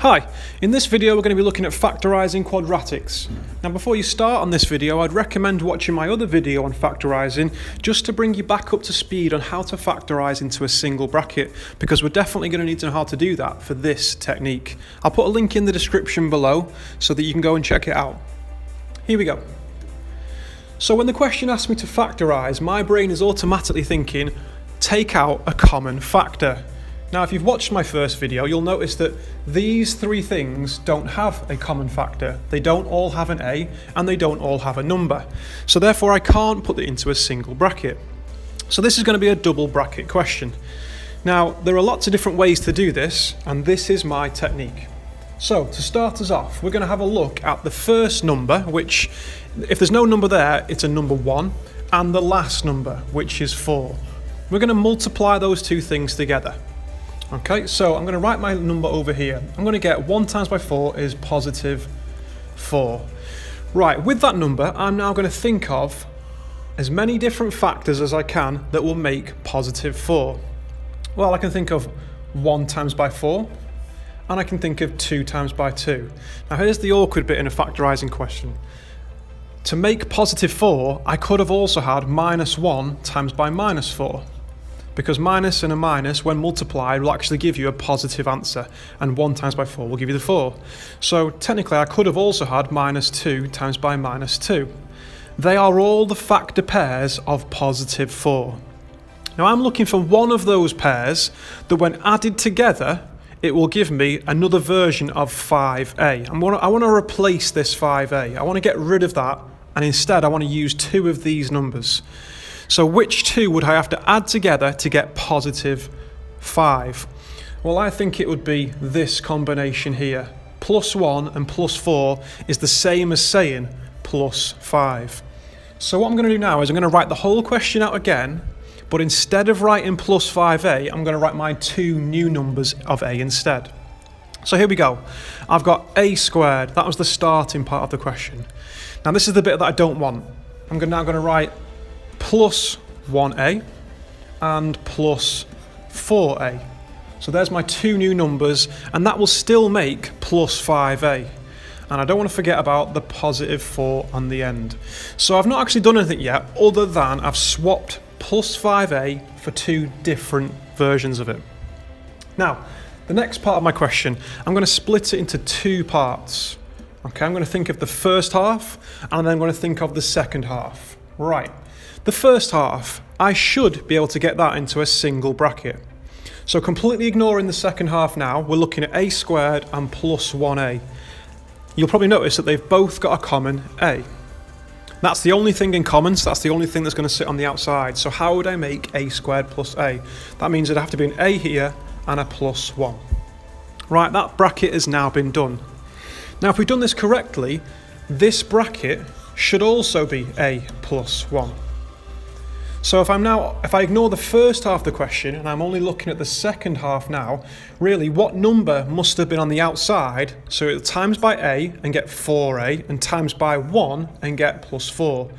Hi, in this video we're going to be looking at factorising quadratics. Now before you start on this video, I'd recommend watching my other video on factorising just to bring you back up to speed on how to factorise into a single bracket, because we're definitely going to need to know how to do that for this technique. I'll put a link in the description below so that you can go and check it out. Here we go. So when the question asks me to factorise, my brain is automatically thinking, take out a common factor. Now, if you've watched my first video, you'll notice that these three things don't have a common factor. They don't all have an A, and they don't all have a number. So therefore, I can't put it into a single bracket. So this is going to be a double bracket question. Now, there are lots of different ways to do this, and this is my technique. So to start us off, we're going to have a look at the first number, which, if there's no number there, it's a number 1, and the last number, which is 4. We're going to multiply those two things together. Okay, so I'm going to write my number over here. I'm going to get 1 times by 4 is positive 4. Right, with that number, I'm now going to think of as many different factors as I can that will make positive 4. Well, I can think of 1 times by 4, and I can think of 2 times by 2. Now here's the awkward bit in a factorising question. To make positive 4, I could have also had minus 1 times by minus 4. Because minus and a minus, when multiplied, will actually give you a positive answer, and 1 times by 4 will give you the 4. So technically I could have also had minus 2 times by minus 2. They are all the factor pairs of positive 4. Now I'm looking for one of those pairs that when added together, it will give me another version of 5a. I want to replace this 5a. I want to get rid of that, and instead I want to use two of these numbers. So which two would I have to add together to get positive 5? Well, I think it would be this combination here. Plus 1 and plus 4 is the same as saying plus 5. So what I'm going to do now is I'm going to write the whole question out again, but instead of writing plus 5a, I'm going to write my two new numbers of a instead. So here we go. I've got a squared. That was the starting part of the question. Now this is the bit that I don't want. I'm now going to write plus 1a and plus 4a. So there's my two new numbers, and that will still make plus 5a. And I don't want to forget about the positive 4 on the end. So I've not actually done anything yet other than I've swapped plus 5a for two different versions of it. Now, the next part of my question, I'm going to split it into two parts. Okay, I'm going to think of the first half, and then I'm going to think of the second half. Right. The first half, I should be able to get that into a single bracket. So completely ignoring the second half now, we're looking at a squared and plus 1a. You'll probably notice that they've both got a common a. That's the only thing in common, so that's the only thing that's going to sit on the outside. So how would I make a squared plus a? That means it'd have to be an a here and a plus 1. Right, that bracket has now been done. Now if we've done this correctly, this bracket should also be a plus 1. So if I ignore the first half of the question and I'm only looking at the second half now, really what number must have been on the outside? So it'll times by a and get 4a, and times by 1 and get plus 4.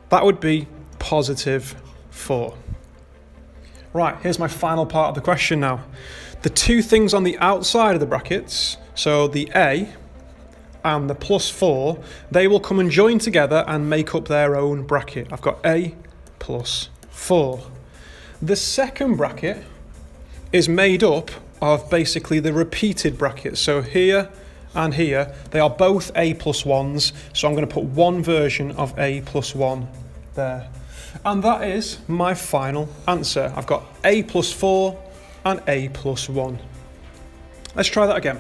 That would be positive 4. Right, here's my final part of the question now. The two things on the outside of the brackets, so the a and the plus 4, they will come and join together and make up their own bracket. I've got a plus 4. The second bracket is made up of basically the repeated brackets. So here and here, they are both a plus 1s. So I'm going to put one version of a plus 1 there. And that is my final answer. I've got a plus 4 and a plus 1. Let's try that again.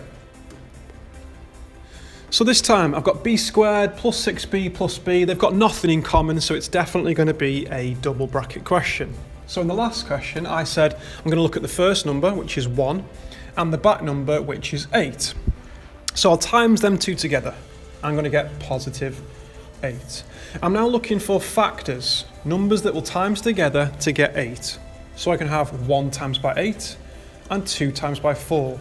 So this time I've got b squared plus 6b plus b. They've got nothing in common, so it's definitely going to be a double bracket question. So in the last question I said I'm going to look at the first number, which is 1, and the back number, which is 8. So I'll times them two together. I'm going to get positive 8. I'm now looking for factors, numbers that will times together to get 8. So I can have 1 times by 8 and 2 times by 4.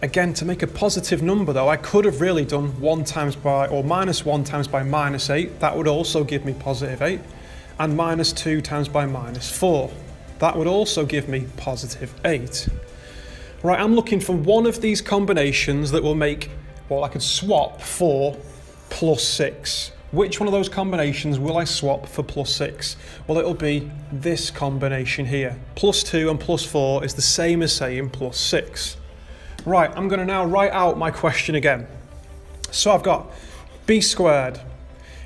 Again, to make a positive number though, I could have really done 1 times by, or minus 1 times by minus 8. That would also give me positive 8. And minus 2 times by minus 4. That would also give me positive 8. Right, I'm looking for one of these combinations that will make, well, I could swap for plus 6. Which one of those combinations will I swap for plus 6? Well, it'll be this combination here. Plus 2 and plus 4 is the same as saying plus 6. Right, I'm going to now write out my question again. So I've got b squared.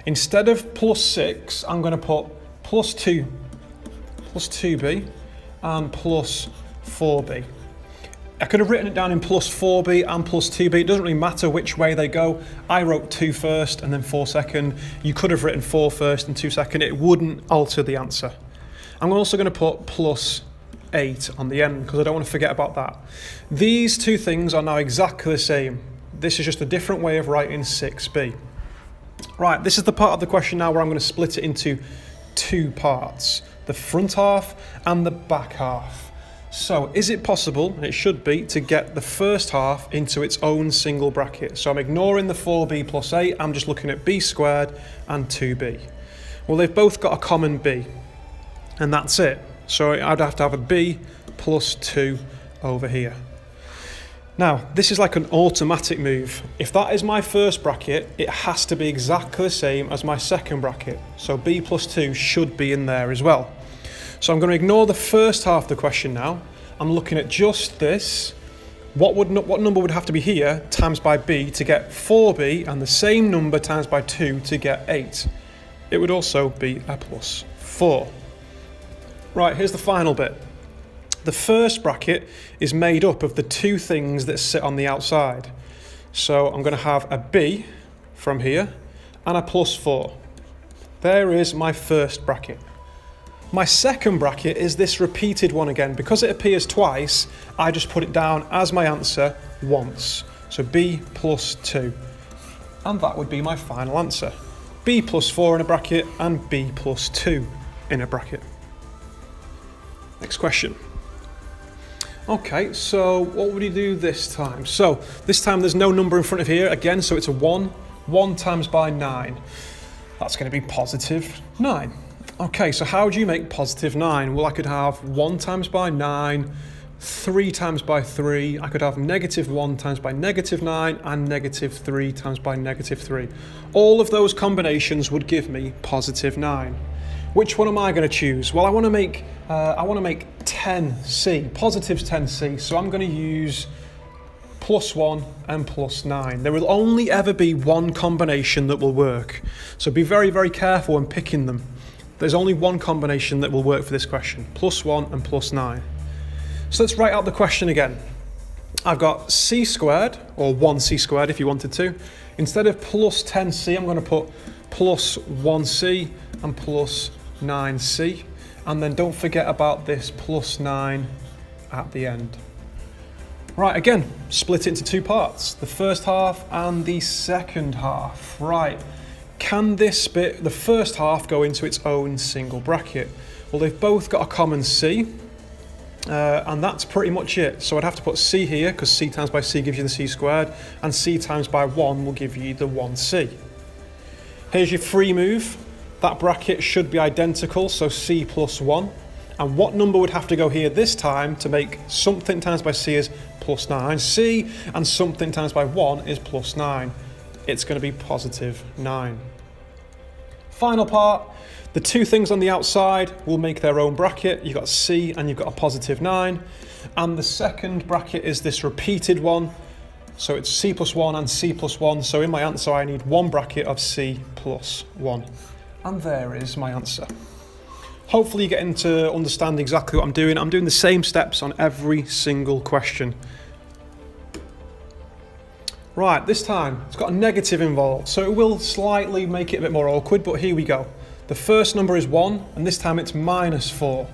Instead of plus 6, I'm going to put plus 2b and plus 4b. I could have written it down in plus 4b and plus 2b. It doesn't really matter which way they go. I wrote 2 first and then 4 second. You could have written 4 first and 2 second. It wouldn't alter the answer. I'm also going to put plus 8 on the end because I don't want to forget about that. These two things are now exactly the same. This is just a different way of writing 6b. Right, this is the part of the question now where I'm going to split it into two parts. The front half and the back half. So is it possible, and it should be, to get the first half into its own single bracket? So I'm ignoring the 4b plus 8, I'm just looking at b squared and 2b. Well, they've both got a common b, and that's it. So I'd have to have a b plus 2 over here. Now, this is like an automatic move. If that is my first bracket, it has to be exactly the same as my second bracket. So b plus 2 should be in there as well. So I'm going to ignore the first half of the question now. I'm looking at just this. What number would have to be here times by b to get 4b, and the same number times by 2 to get 8? It would also be a plus 4. Right, here's the final bit. The first bracket is made up of the two things that sit on the outside. So I'm going to have a b from here and a plus 4. There is my first bracket. My second bracket is this repeated one again. Because it appears twice, I just put it down as my answer once. So b plus 2. And that would be my final answer. B plus 4 in a bracket and b plus 2 in a bracket. Next question. Okay, so what would you do this time? So this time there's no number in front of here again, so it's a 1. 1 times by 9. That's going to be positive 9. Okay, so how do you make positive 9? Well, I could have 1 times by 9, 3 times by 3. I could have negative 1 times by negative 9 and negative 3 times by negative 3. All of those combinations would give me positive 9. Which one am I going to choose? Well, I want to make 10c, positives 10c, so I'm going to use plus 1 and plus 9. There will only ever be one combination that will work, so be very, very careful when picking them. There's only one combination that will work for this question, plus 1 and plus 9. So let's write out the question again. I've got c squared, or 1c squared if you wanted to. Instead of plus 10c, I'm going to put plus 1c and plus 9c. And then don't forget about this plus 9 at the end. Right, again, split it into two parts, the first half and the second half. Right. Can this bit, the first half, go into its own single bracket? Well, they've both got a common c, and that's pretty much it. So I'd have to put c here, because c times by c gives you the c squared, and c times by 1 will give you the 1c. Here's your free move. That bracket should be identical, so c plus 1. And what number would have to go here this time to make something times by c is plus 9? C, and something times by 1 is plus 9. It's going to be positive 9. Final part, the two things on the outside will make their own bracket. You've got c and you've got a positive 9. And the second bracket is this repeated one. So it's c plus 1 and c plus 1. So in my answer, I need one bracket of c plus 1. And there is my answer. Hopefully you get into understand exactly what I'm doing. I'm doing the same steps on every single question. Right, this time it's got a negative involved, so it will slightly make it a bit more awkward, but here we go. The first number is 1, and this time it's minus 4.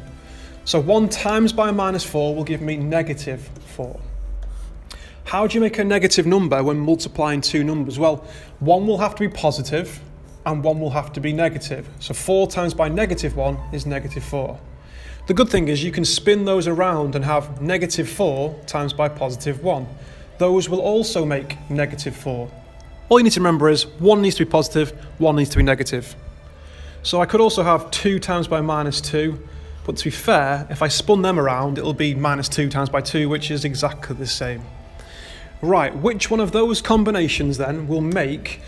So 1 times by minus 4 will give me negative 4. How do you make a negative number when multiplying two numbers? Well, one will have to be positive, and one will have to be negative. So 4 times by negative 1 is negative 4. The good thing is you can spin those around and have negative 4 times by positive 1. Those will also make negative 4. All you need to remember is 1 needs to be positive, 1 needs to be negative. So I could also have 2 times by minus 2, But to be fair, if I spun them around, it'll be minus 2 times by 2, which is exactly the same. Right, which one of those combinations then will make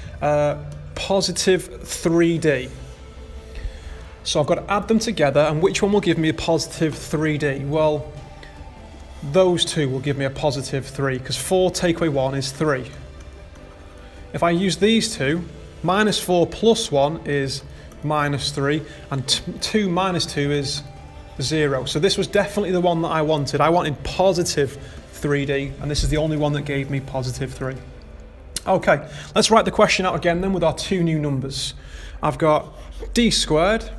positive 3D? So I've got to add them together, and which one will give me a positive 3D? Well, those two will give me a positive 3, because 4 take away 1 is 3. If I use these two, minus 4 plus 1 is minus 3, and 2 minus 2 is 0. So this was definitely the one that I wanted. I wanted positive 3D, and this is the only one that gave me positive 3. Okay, let's write the question out again then with our two new numbers. I've got d squared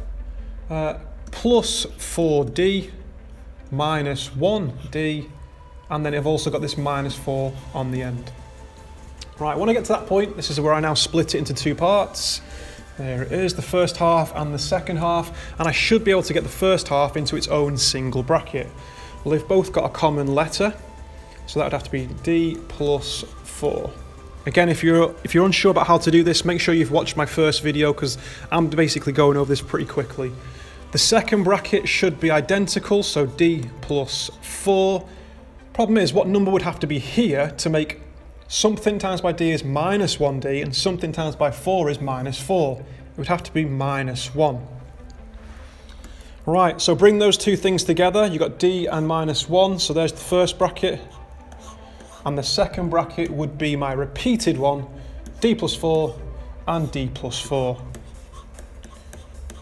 plus 4d minus 1d, and then I've also got this minus 4 on the end. Right, when I get to that point, this is where I now split it into two parts. There it is, the first half and the second half, and I should be able to get the first half into its own single bracket. Well, they've both got a common letter, so that would have to be d plus 4. Again, if you're unsure about how to do this, make sure you've watched my first video, because I'm basically going over this pretty quickly. The second bracket should be identical, so d plus 4. Problem is, what number would have to be here to make something times by d is minus 1d and something times by 4 is minus 4? It would have to be minus 1. Right, so bring those two things together. You've got d and minus 1, so there's the first bracket. And the second bracket would be my repeated one, d plus 4 and d plus 4.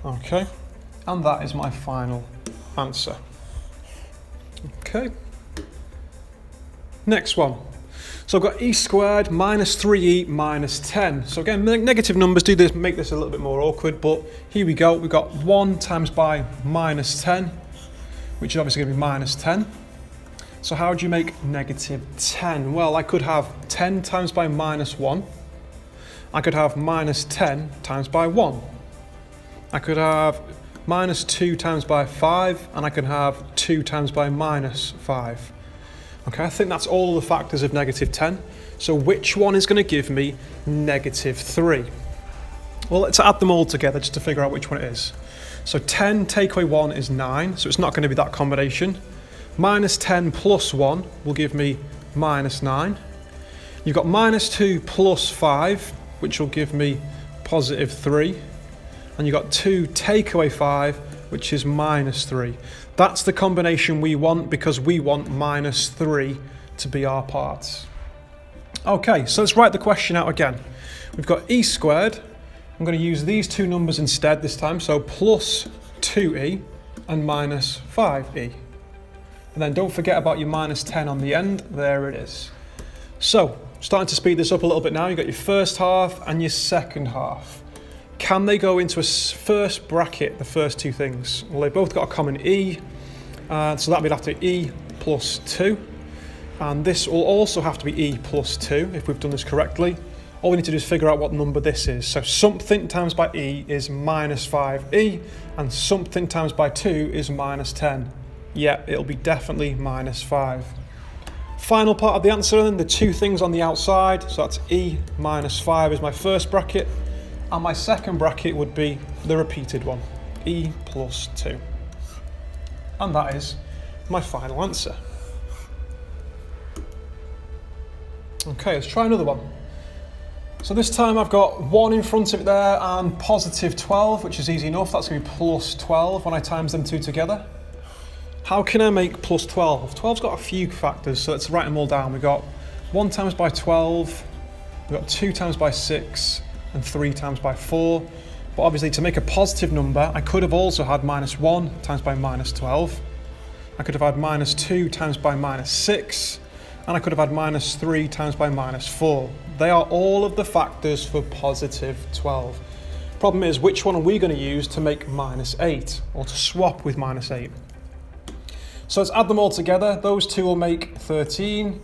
Okay, and that is my final answer. Okay, next one. So I've got e squared minus 3e minus 10. So again, negative numbers do this, make this a little bit more awkward, but here we go. We've got 1 times by minus 10, which is obviously going to be minus 10. So how do you make negative 10? Well, I could have 10 times by minus 1. I could have minus 10 times by 1. I could have minus 2 times by 5, and I can have 2 times by minus 5. Okay, I think that's all the factors of negative 10. So which one is going to give me negative 3? Well, let's add them all together just to figure out which one it is. So 10 take away 1 is 9, so it's not going to be that combination. Minus 10 plus 1 will give me minus 9. You've got minus 2 plus 5, which will give me positive 3. And you've got 2 take away 5, which is minus 3. That's the combination we want, because we want minus 3 to be our parts. Okay, so let's write the question out again. We've got e squared. I'm going to use these two numbers instead this time, so plus 2e and minus 5e. And then don't forget about your minus 10 on the end. There it is. So, starting to speed this up a little bit now. You've got your first half and your second half. Can they go into a first bracket, the first two things? Well, they both got a common e, so that would have to be e plus 2. And this will also have to be e plus 2, if we've done this correctly. All we need to do is figure out what number this is. So something times by e is minus 5e, and something times by 2 is minus 10. Yeah, it'll be definitely minus 5. Final part of the answer then, the two things on the outside, so that's e minus 5 is my first bracket, and my second bracket would be the repeated one, e plus 2. And that is my final answer. Okay, let's try another one. So this time I've got 1 in front of it there and positive 12, which is easy enough. That's going to be plus 12 when I times them two together. How can I make plus 12? 12's got a few factors, so let's write them all down. We've got 1 times by 12, we've got 2 times by 6, and 3 times by 4. But obviously to make a positive number, I could have also had minus 1 times by minus 12. I could have had minus 2 times by minus 6. And I could have had minus 3 times by minus 4. They are all of the factors for positive 12. Problem is, which one are we going to use to make minus 8, or to swap with minus 8? So let's add them all together. Those two will make 13,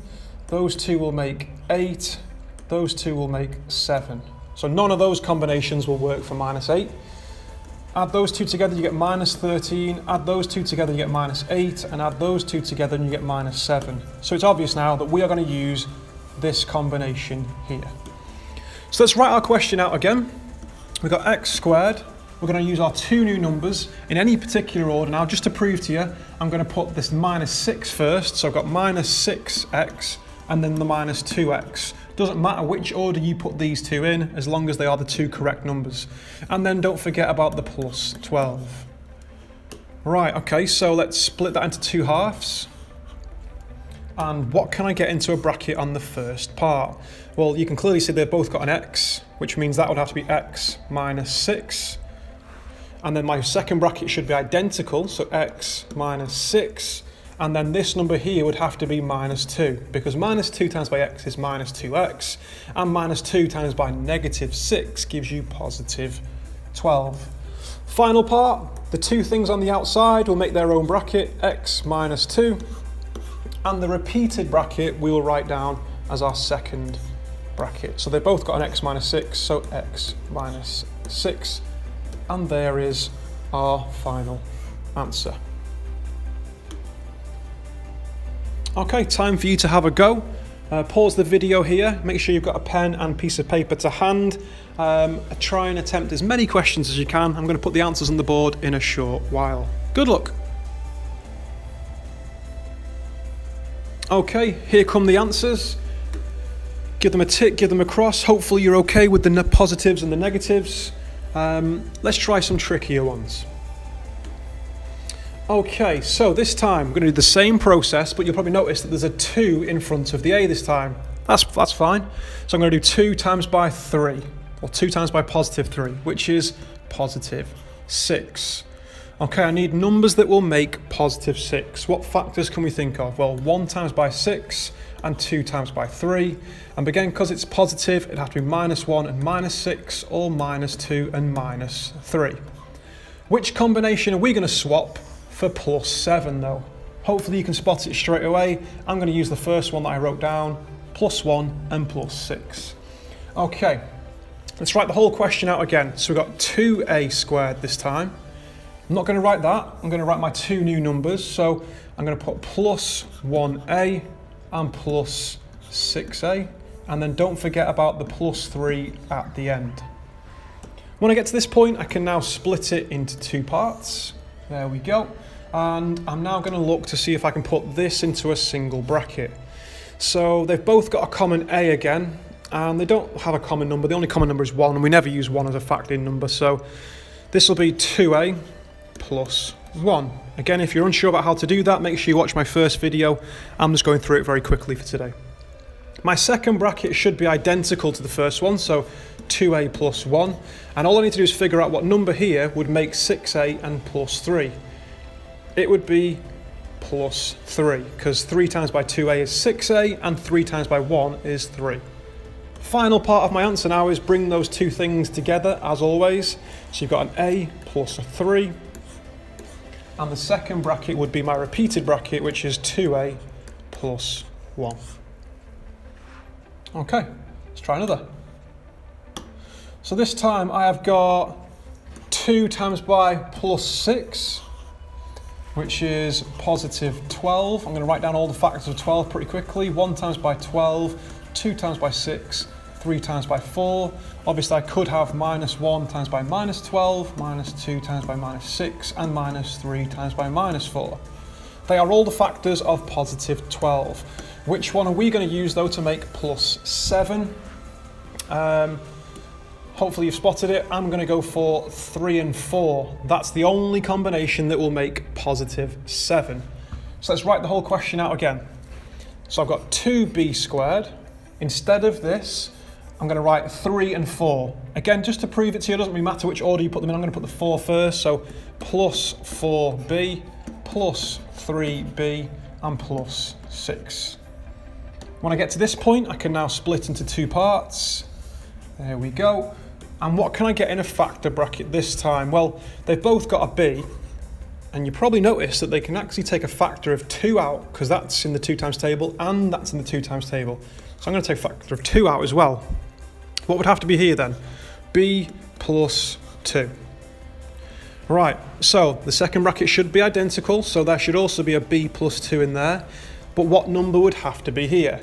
those two will make 8, those two will make 7. So none of those combinations will work for minus 8. Add those two together, you get minus 13, add those two together, you get minus 8, and add those two together and you get minus 7. So it's obvious now that we are going to use this combination here. So let's write our question out again. We've got x squared we're going to use our two new numbers in any particular order. Now, just to prove to you, I'm going to put this minus 6 first. So I've got minus 6x and then the minus 2x. Doesn't matter which order you put these two in, as long as they are the two correct numbers. And then don't forget about the plus 12. Right, okay, so let's split that into 2 halves. And what can I get into a bracket on the first part? Well, you can clearly see they've both got an x, which means that would have to be x minus 6. And then my second bracket should be identical, so x minus 6. And then this number here would have to be minus 2, because minus 2 times by x is minus 2x, and minus 2 times by negative 6 gives you positive 12. Final part, the two things on the outside will make their own bracket, x minus 2, and the repeated bracket we will write down as our second bracket. So they've both got an x minus 6, so x minus 6, and there is our final answer. Okay, time for you to have a go. Pause the video here, make sure you've got a pen and piece of paper to hand. Try and attempt as many questions as you can. I'm going to put the answers on the board in a short while. Good luck. Okay, here come the answers. Give them a tick, give them a cross. Hopefully you're okay with the positives and the negatives. Let's try some trickier ones. Okay, so this time we're going to do the same process, but you'll probably notice that there's a 2 in front of the a this time. That's fine. So I'm going to do 2 times by 3, or 2 times by positive 3, which is positive 6. Okay, I need numbers that will make positive 6. What factors can we think of? Well, 1 times by 6 and 2 times by 3. And again, because it's positive, it'd have to be minus 1 and minus 6, or minus 2 and minus 3. Which combination are we going to swap for plus 7 though? Hopefully you can spot it straight away. I'm going to use the first one that I wrote down, plus 1 and plus 6. Okay, let's write the whole question out again. So we've got 2a squared this time. I'm not going to write that, I'm going to write my two new numbers. So I'm going to put plus 1a and plus 6a, and then don't forget about the plus 3 at the end. When I get to this point, I can now split it into 2 parts. There we go. And I'm now going to look to see if I can put this into a single bracket. So they've both got a common a again, and they don't have a common number. The only common number is 1, and we never use 1 as a factored number. So this will be 2a plus 1. Again, if you're unsure about how to do that, make sure you watch my first video. I'm just going through it very quickly for today. My second bracket should be identical to the first one, so 2a plus 1. And all I need to do is figure out what number here would make 6a and plus 3. It would be plus 3, because 3 times by 2a is 6a, and 3 times by 1 is 3. Final part of my answer now is bring those two things together, as always. So you've got an a plus a 3, and the second bracket would be my repeated bracket, which is 2a plus 1. Okay, let's try another. So this time I have got 2 times by plus 6, which is positive 12. I'm going to write down all the factors of 12 pretty quickly. 1 times by 12, 2 times by 6, 3 times by 4. Obviously I could have minus 1 times by minus 12, minus 2 times by minus 6, and minus 3 times by minus 4. They are all the factors of positive 12. Which one are we going to use though to make plus 7? Hopefully you've spotted it. I'm going to go for 3 and 4. That's the only combination that will make positive 7. So let's write the whole question out again. So I've got 2b squared. Instead of this, I'm going to write 3 and 4. Again, just to prove it to you, it doesn't really matter which order you put them in. I'm going to put the 4 first. So plus 4b, plus 3b, and plus 6. When I get to this point, I can now split into 2 parts. There we go. And what can I get in a factor bracket this time? Well, they've both got a b, and you probably notice that they can actually take a factor of 2 out, because that's in the 2 times table and that's in the 2 times table. So I'm going to take a factor of 2 out as well. What would have to be here then? B plus 2. Right, so the second bracket should be identical, so there should also be a b plus 2 in there. But what number would have to be here?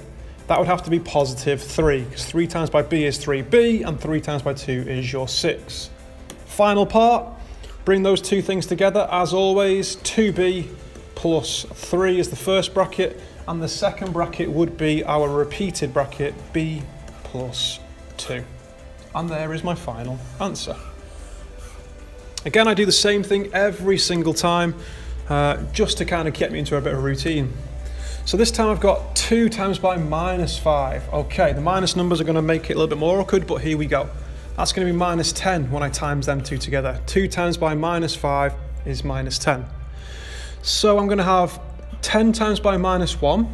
That would have to be positive 3, because 3 times by b is 3b, and 3 times by 2 is your 6. Final part, bring those two things together as always. 2b plus 3 is the first bracket, and the second bracket would be our repeated bracket, b plus 2. And there is my final answer. Again, I do the same thing every single time, just to kind of get me into a bit of a routine. So this time I've got 2 times by minus 5. Okay, the minus numbers are going to make it a little bit more awkward, but here we go. That's going to be minus 10 when I times them two together. 2 times by minus 5 is minus 10. So I'm going to have 10 times by minus 1,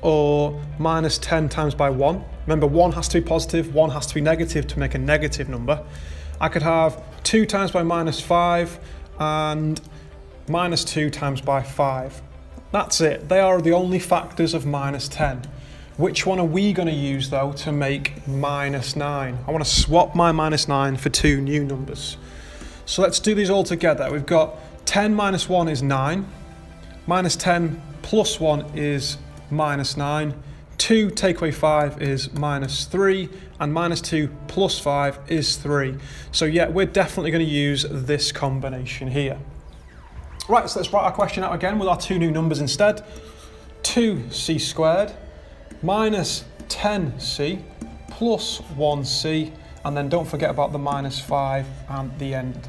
or minus 10 times by 1. Remember, 1 has to be positive, 1 has to be negative to make a negative number. I could have 2 times by minus 5 and minus 2 times by 5. That's it. They are the only factors of minus 10. Which one are we going to use, though, to make minus 9? I want to swap my minus 9 for 2 new numbers. So let's do these all together. We've got 10 minus 1 is 9. Minus 10 plus 1 is minus 9. 2 take away 5 is minus 3. And minus 2 plus 5 is 3. So yeah, we're definitely going to use this combination here. Right, so let's write our question out again with our 2 new numbers instead. 2c squared minus 10c plus 1c, and then don't forget about the minus 5 and the end.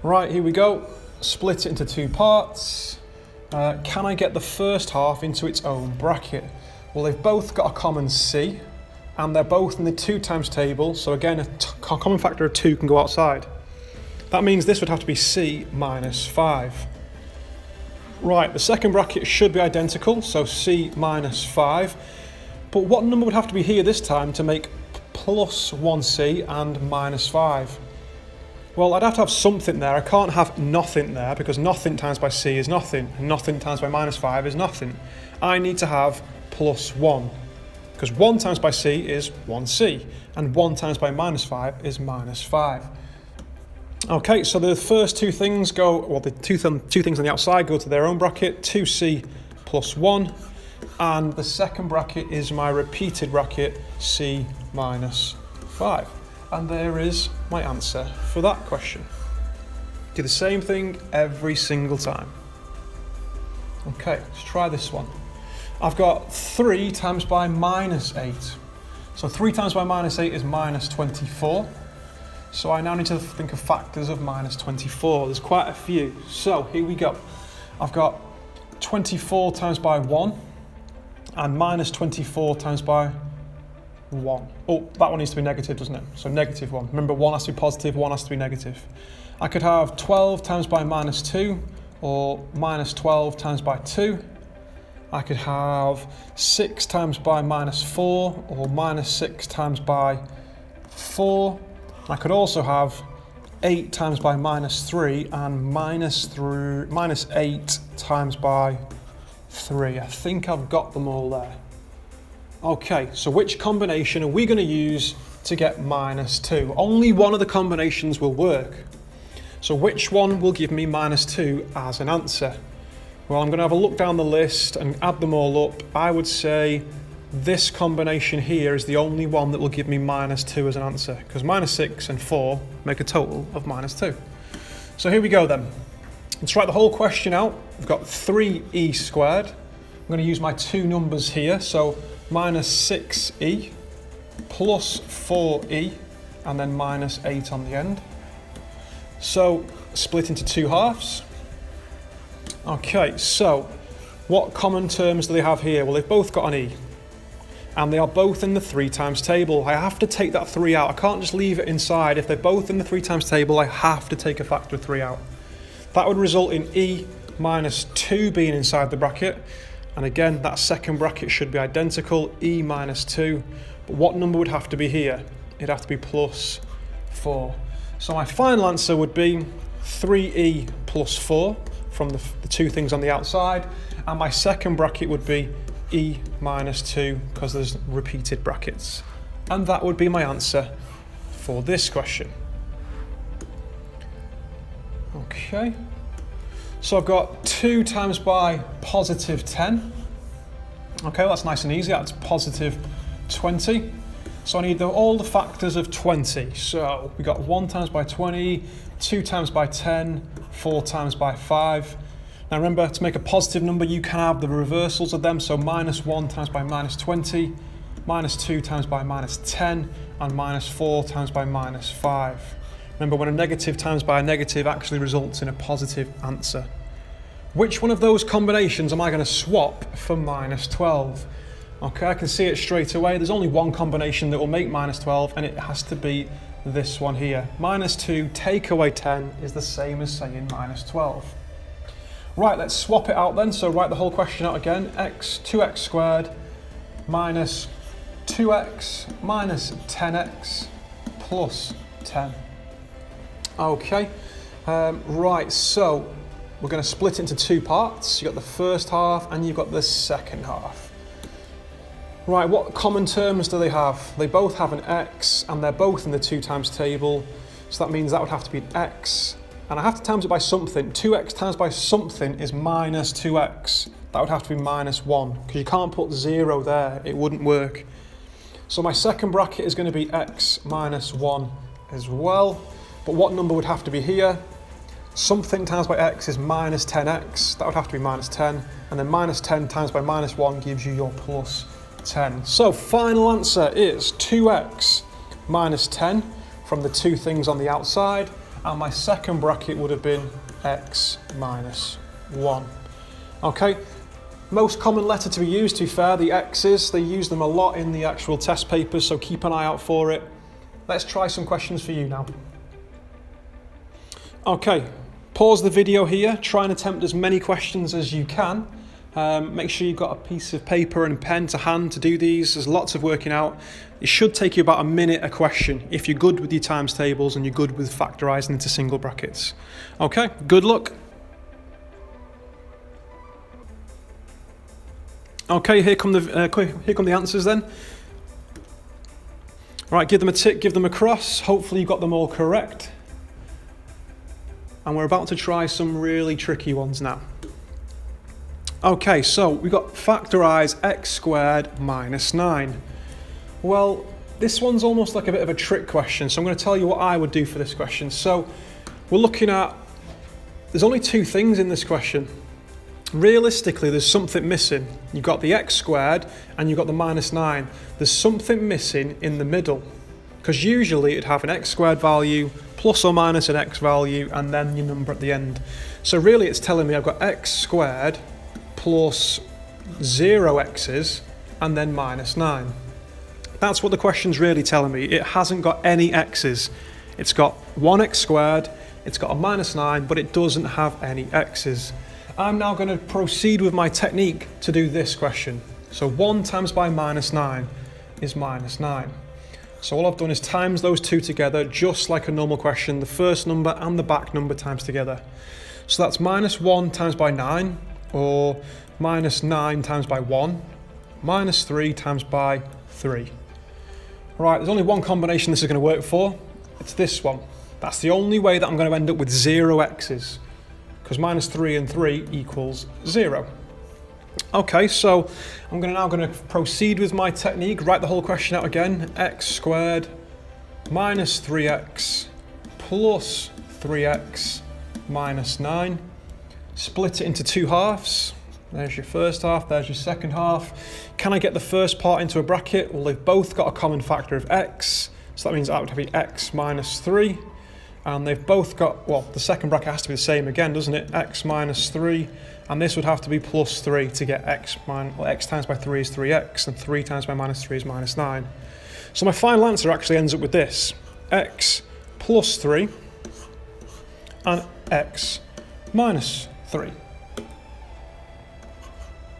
Right, here we go. Split it into 2 parts. Can I get the first half into its own bracket? Well, they've both got a common c, and they're both in the 2 times table, so again, a common factor of 2 can go outside. That means this would have to be c minus 5. Right, the second bracket should be identical, so c minus 5. But what number would have to be here this time to make plus 1c and minus 5? Well, I'd have to have something there. I can't have nothing there, because nothing times by c is nothing, and nothing times by minus 5 is nothing. I need to have plus 1, because 1 times by c is 1c, and 1 times by minus 5 is minus 5. Okay, so the first 2 things go, well, the two things on the outside go to their own bracket, 2c plus 1, and the second bracket is my repeated bracket, c minus 5. And there is my answer for that question. Do the same thing every single time. Okay, let's try this one. I've got 3 times by minus 8. So 3 times by minus 8 is minus 24. So I now need to think of factors of minus 24. There's quite a few. So here we go. I've got 24 times by 1 and minus 24 times by 1. Oh, that one needs to be negative, doesn't it? So negative 1. Remember, 1 has to be positive, 1 has to be negative. I could have 12 times by minus 2, or minus 12 times by 2. I could have 6 times by minus 4, or minus 6 times by 4. I could also have 8 times by minus 3 and minus 8 times by 3. I think I've got them all there. Okay, so which combination are we going to use to get minus 2? Only one of the combinations will work. So which one will give me minus 2 as an answer? Well, I'm going to have a look down the list and add them all up. I would say this combination here is the only one that will give me minus 2 as an answer, because minus 6 and 4 make a total of minus 2. So here we go then. Let's write the whole question out. We've got 3e squared. I'm going to use my 2 numbers here, so minus 6e plus 4e and then minus 8 on the end. So split into 2 halves. Okay, so what common terms do they have here? Well, they've both got an e, and they are both in the 3 times table. I have to take that 3 out. I can't just leave it inside. If they're both in the 3 times table, I have to take a factor of 3 out. That would result in e minus 2 being inside the bracket. And again, that second bracket should be identical, e minus 2. But what number would have to be here? It'd have to be plus 4. So my final answer would be 3e plus 4 from the 2 things on the outside. And my second bracket would be e minus 2, because there's repeated brackets. And that would be my answer for this question. Okay, so I've got 2 times by positive 10. Okay, well, that's nice and easy. That's positive 20. So I need all the factors of 20. So we got 1 times by 20, 2 times by 10, 4 times by 5. Now remember, to make a positive number, you can have the reversals of them. So minus 1 times by minus 20, minus 2 times by minus 10, and minus 4 times by minus 5. Remember, when a negative times by a negative actually results in a positive answer. Which one of those combinations am I going to swap for minus 12? Okay, I can see it straight away. There's only one combination that will make minus 12, and it has to be this one here. Minus 2 take away 10 is the same as saying minus 12. Right, let's swap it out then. So write the whole question out again. 2x squared minus 2x minus 10x plus 10. Okay, right, so we're going to split it into two parts. You've got the first half and you've got the second half. Right, what common terms do they have? They both have an x and they're both in the 2 times table. So that means that would have to be an x. And I have to times it by something. 2x times by something is minus 2x. That would have to be minus 1, because you can't put 0 there. It wouldn't work. So my second bracket is going to be x minus 1 as well. But what number would have to be here? Something times by x is minus 10x. That would have to be minus 10. And then minus 10 times by minus 1 gives you your plus 10. So final answer is 2x minus 10 from the two things on the outside. And my second bracket would have been x minus 1. Okay, most common letter to be used, to be fair, the x's. They use them a lot in the actual test papers, so keep an eye out for it. Let's try some questions for you now. Okay, pause the video here, try and attempt as many questions as you can. Make sure you've got a piece of paper and pen to hand to do these. There's lots of working out. It should take you about a minute a question if you're good with your times tables and you're good with factorising into single brackets. Okay, good luck. Okay, here come the answers then. Right, give them a tick, give them a cross. Hopefully you got them all correct. And we're about to try some really tricky ones now. Okay, so we've got factorise x squared minus 9. Well, this one's almost like a bit of a trick question, so I'm going to tell you what I would do for this question. So we're looking at, there's only two things in this question. Realistically, there's something missing. You've got the x squared and you've got the minus 9. There's something missing in the middle, because usually it'd have an x squared value plus or minus an x value and then your number at the end. So really it's telling me I've got x squared plus 0 x's and then minus 9. That's what the question's really telling me. It hasn't got any x's. It's got 1x squared, it's got a minus 9, but it doesn't have any x's. I'm now going to proceed with my technique to do this question. So 1 times by minus 9 is minus 9. So all I've done is times those two together, just like a normal question, the first number and the back number times together. So that's minus 1 times by 9, or minus 9 times by 1, minus 3 times by 3. Right, there's only one combination this is going to work for. It's this one. That's the only way that I'm going to end up with 0 x's, because minus 3 and 3 equals 0. Okay, so I'm now going to proceed with my technique, write the whole question out again. X squared minus 3x plus 3x minus 9. Split it into two halves. There's your first half, there's your second half. Can I get the first part into a bracket? Well, they've both got a common factor of x, so that means that would be x minus 3. And they've both got, well, the second bracket has to be the same again, doesn't it? X minus 3, and this would have to be plus 3 to get x times by 3 is 3x, and 3 times by minus 3 is minus 9. So my final answer actually ends up with this: x plus 3 and x minus 3.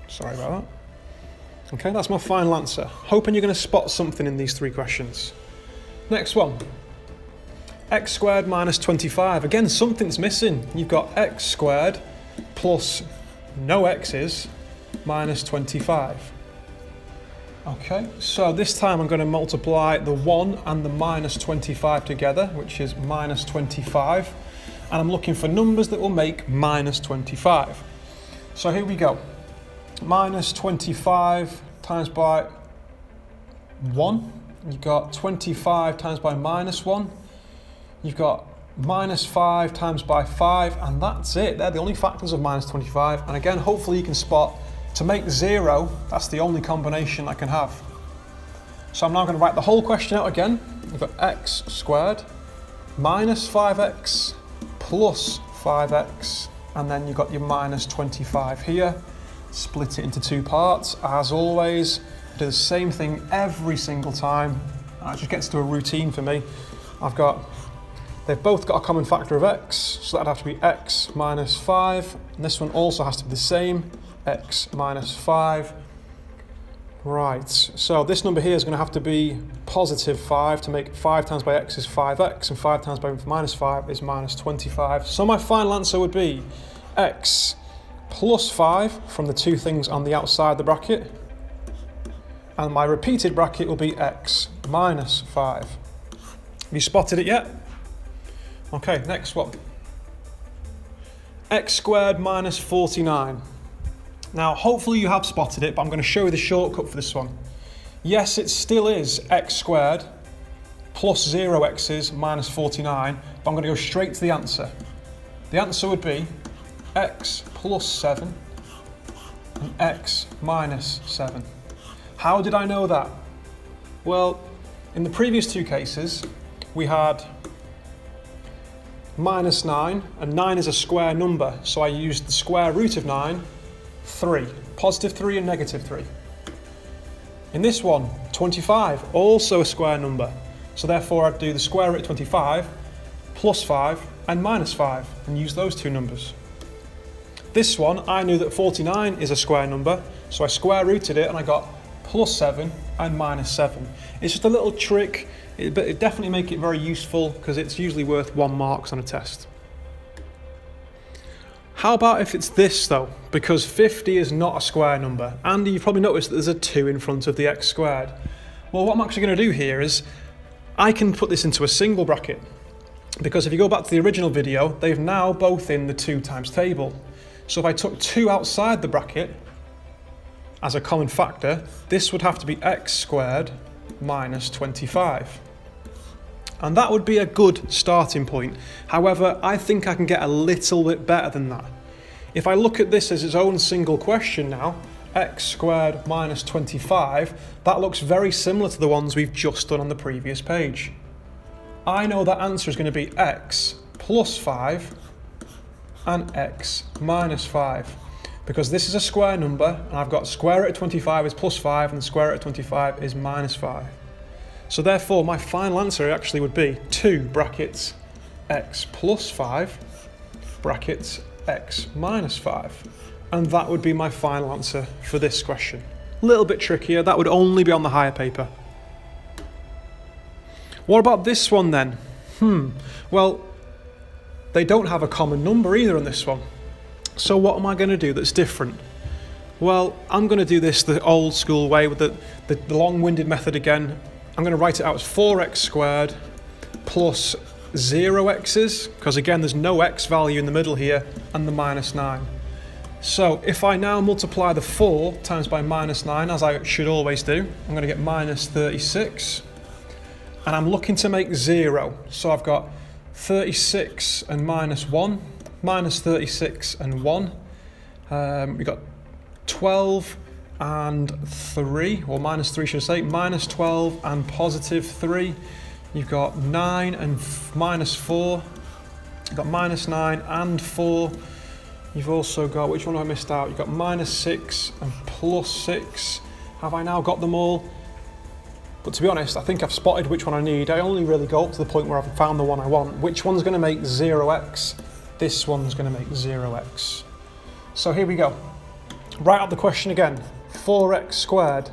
Sorry about that. Okay, that's my final answer. Hoping you're going to spot something in these three questions. Next one. X squared minus 25. Again, something's missing. You've got x squared plus no x's minus 25. Okay, so this time I'm going to multiply the 1 and the minus 25 together, which is minus 25. And I'm looking for numbers that will make minus 25. So here we go. Minus 25 times by 1 You've got 25 times by minus 1. You've got minus 5 times by 5, and that's it. They're the only factors of minus 25. And again, hopefully you can spot, to make 0, that's the only combination I can have. So I'm now going to write the whole question out again. You've got x squared minus 5x plus 5x, and then you've got your minus 25 here. Split it into two parts. As always, do the same thing every single time. It just gets to a routine for me. They've both got a common factor of x, so that'd have to be x minus 5. And this one also has to be the same, x minus 5. Right, so this number here is going to have to be positive 5 to make 5 times by x is 5x, and 5 times by minus 5 is minus 25. So my final answer would be x plus 5 from the two things on the outside the bracket, and my repeated bracket will be x minus 5. Have you spotted it yet? Okay, next one. X squared minus 49. Now, hopefully you have spotted it, but I'm going to show you the shortcut for this one. Yes, it still is x squared plus 0x's minus 49, but I'm going to go straight to the answer. The answer would be x plus 7 and x minus 7. How did I know that? Well, in the previous two cases, we had minus 9, and 9 is a square number, so I used the square root of 9, 3, positive 3 and negative 3. In this one, 25, also a square number, so therefore I'd do the square root of 25 plus 5 and minus 5 and use those two numbers. This one, I knew that 49 is a square number, so I square rooted it and I got plus 7 and minus 7. It's just a little trick, but it definitely make it very useful because it's usually worth 1 mark on a test. How about if it's this though? Because 50 is not a square number, and you've probably noticed that there's a 2 in front of the x squared. Well, what I'm actually going to do here is I can put this into a single bracket, because if you go back to the original video, they've now both in the 2 times table. So if I took 2 outside the bracket as a common factor, this would have to be x squared minus 25. And that would be a good starting point. However, I think I can get a little bit better than that. If I look at this as its own single question now, x squared minus 25, that looks very similar to the ones we've just done on the previous page. I know that answer is going to be x plus 5 and x minus 5. Because this is a square number, and I've got square root of 25 is plus 5, and the square root of 25 is minus 5. So therefore, my final answer actually would be 2 brackets x plus 5 brackets x minus 5. And that would be my final answer for this question. A little bit trickier, that would only be on the higher paper. What about this one then? Well, they don't have a common number either on this one. So what am I going to do that's different? Well, I'm going to do this the old school way with the long-winded method again. I'm going to write it out as 4x squared plus 0x's, because again there's no x value in the middle here, and the minus 9. So if I now multiply the 4 times by minus 9, as I should always do, I'm going to get minus 36. And I'm looking to make 0. So I've got 36 and minus 1, minus 36 and 1. We've got 12 and 3, or minus 3 should I say, minus 12 and positive 3. You've got 9 and minus 4. You've got minus 9 and 4. You've also got, which one have I missed out? You've got minus 6 and plus 6. Have I now got them all? But to be honest, I think I've spotted which one I need. I only really go up to the point where I've found the one I want. Which one's going to make 0x? This one's going to make 0x. So here we go. Write out the question again. 4x squared.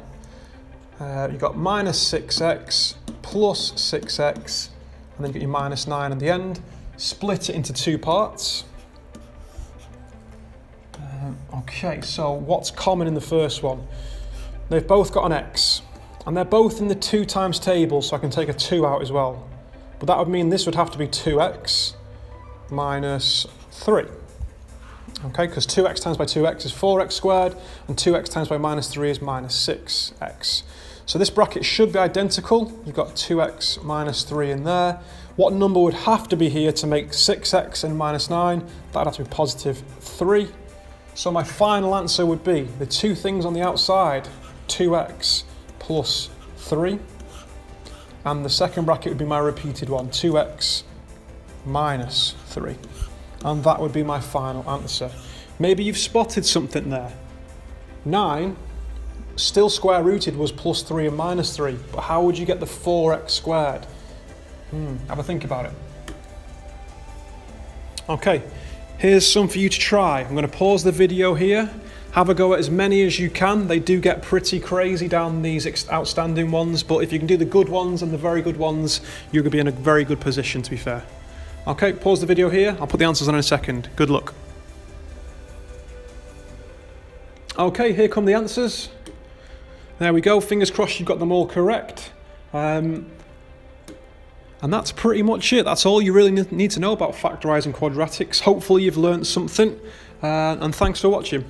You've got minus 6x plus 6x, and then you get your minus 9 at the end. Split it into 2 parts. Okay, so what's common in the first one? They've both got an x, and they're both in the 2 times table, so I can take a 2 out as well. But that would mean this would have to be 2x minus 3. Okay, because 2x times by 2x is 4x squared, and 2x times by minus 3 is minus 6x. So this bracket should be identical. You've got 2x minus 3 in there. What number would have to be here to make 6x and minus 9? That'd have to be positive 3. So my final answer would be the two things on the outside, 2x plus 3. And the second bracket would be my repeated one, 2x minus 3. And that would be my final answer. Maybe you've spotted something there. 9, still square rooted, was plus 3 and minus 3. But how would you get the 4x squared? Have a think about it. Okay, here's some for you to try. I'm going to pause the video here. Have a go at as many as you can. They do get pretty crazy down these outstanding ones, but if you can do the good ones and the very good ones, you're going to be in a very good position, to be fair. Okay, pause the video here. I'll put the answers on in a second. Good luck. Okay, here come the answers. There we go. Fingers crossed you've got them all correct. And that's pretty much it. That's all you really need to know about factorising quadratics. Hopefully you've learned something. And thanks for watching.